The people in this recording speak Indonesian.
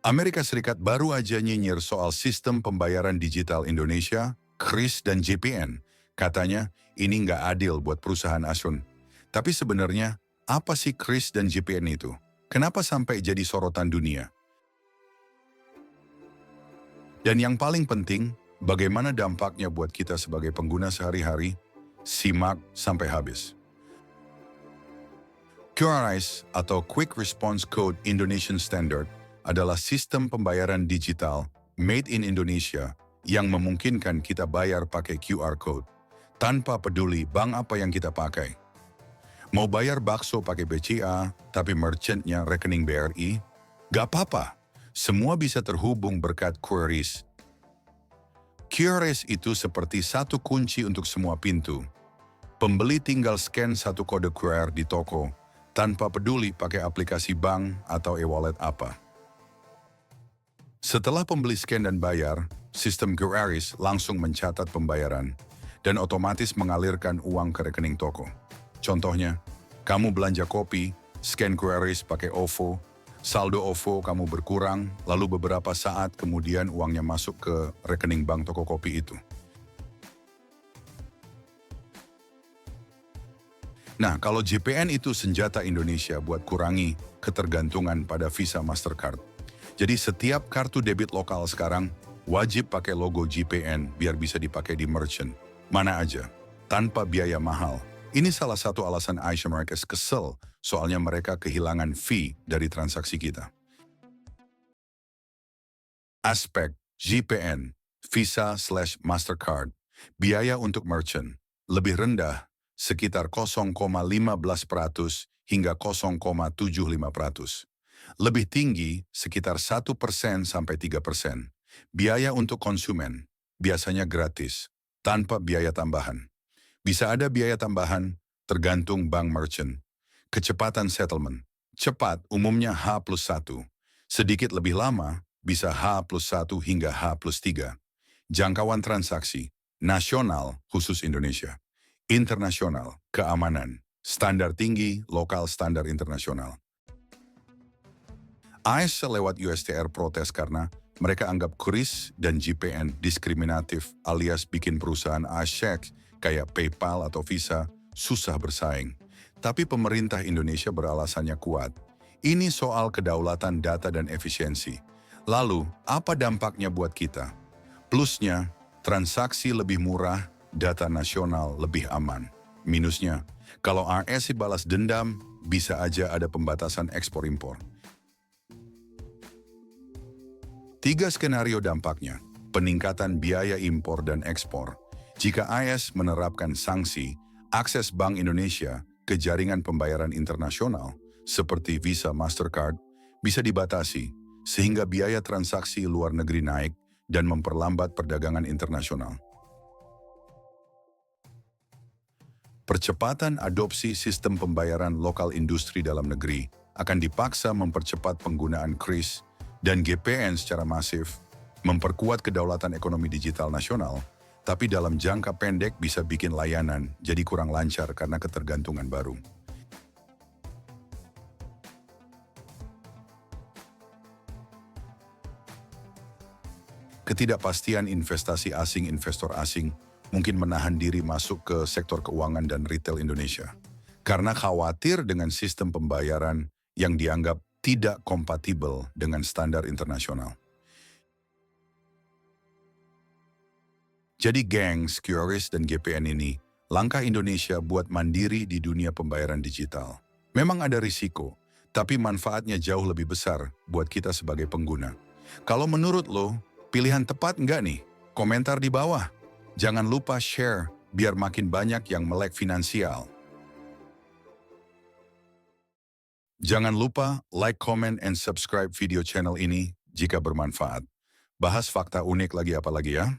Amerika Serikat baru aja nyinyir soal sistem pembayaran digital Indonesia, KRIS dan JPN. Katanya ini nggak adil buat perusahaan Asun. Tapi sebenarnya apa sih KRIS dan JPN itu? Kenapa sampai jadi sorotan dunia? Dan yang paling penting, bagaimana dampaknya buat kita sebagai pengguna sehari-hari? Simak sampai habis. QRIS atau Quick Response Code Indonesian Standard adalah sistem pembayaran digital made in Indonesia yang memungkinkan kita bayar pakai QR code tanpa peduli bank apa yang kita pakai. Mau bayar bakso pakai BCA tapi merchantnya rekening BRI? Gak apa-apa, semua bisa terhubung berkat QRIS. QRIS itu seperti satu kunci untuk semua pintu. Pembeli tinggal scan satu kode QR di toko tanpa peduli pakai aplikasi bank atau e-wallet apa. Setelah pembeli scan dan bayar, sistem QRIS langsung mencatat pembayaran dan otomatis mengalirkan uang ke rekening toko. Contohnya, kamu belanja kopi, scan QRIS pakai OVO, saldo OVO kamu berkurang, lalu beberapa saat kemudian uangnya masuk ke rekening bank toko kopi itu. Nah, kalau JPN itu senjata Indonesia buat kurangi ketergantungan pada Visa Mastercard. Jadi setiap kartu debit lokal sekarang wajib pakai logo JPN biar bisa dipakai di merchant. Mana aja, tanpa biaya mahal. Ini salah satu alasan Aisyah mereka kesel, soalnya mereka kehilangan fee dari transaksi kita. Aspek JPN, Visa/Mastercard, biaya untuk merchant, lebih rendah, sekitar 0,15% hingga 0,75%. Lebih tinggi, sekitar 1% sampai 3%. Biaya untuk konsumen, biasanya gratis, tanpa biaya tambahan. Bisa ada biaya tambahan, tergantung bank merchant. Kecepatan settlement, cepat umumnya H+1. Sedikit lebih lama, bisa H+1 hingga H+3. Jangkauan transaksi, nasional khusus Indonesia. Internasional, keamanan, standar tinggi, lokal standar internasional. AS lewat USTR protes karena mereka anggap QRIS dan JPN diskriminatif alias bikin perusahaan asyik kayak PayPal atau Visa susah bersaing. Tapi pemerintah Indonesia beralasannya kuat. Ini soal kedaulatan data dan efisiensi. Lalu, apa dampaknya buat kita? Plusnya, transaksi lebih murah, data nasional lebih aman. Minusnya, kalau RS balas dendam, bisa aja ada pembatasan ekspor-impor. 3 skenario dampaknya, peningkatan biaya impor dan ekspor. Jika AS menerapkan sanksi, akses Bank Indonesia ke jaringan pembayaran internasional seperti Visa Mastercard bisa dibatasi sehingga biaya transaksi luar negeri naik dan memperlambat perdagangan internasional. Percepatan adopsi sistem pembayaran lokal industri dalam negeri akan dipaksa mempercepat penggunaan KRIS dan JPN secara masif, memperkuat kedaulatan ekonomi digital nasional, tapi dalam jangka pendek bisa bikin layanan jadi kurang lancar karena ketergantungan baru. Ketidakpastian investasi asing investor asing mungkin menahan diri masuk ke sektor keuangan dan retail Indonesia. Karena khawatir dengan sistem pembayaran yang dianggap tidak kompatibel dengan standar internasional. Jadi gengs, QRIS dan JPN ini, langkah Indonesia buat mandiri di dunia pembayaran digital. Memang ada risiko, tapi manfaatnya jauh lebih besar buat kita sebagai pengguna. Kalau menurut lo, pilihan tepat nggak nih? Komentar di bawah. Jangan lupa share, biar makin banyak yang melek finansial. Jangan lupa like, comment, and subscribe video channel ini jika bermanfaat. Bahas fakta unik lagi apalagi ya.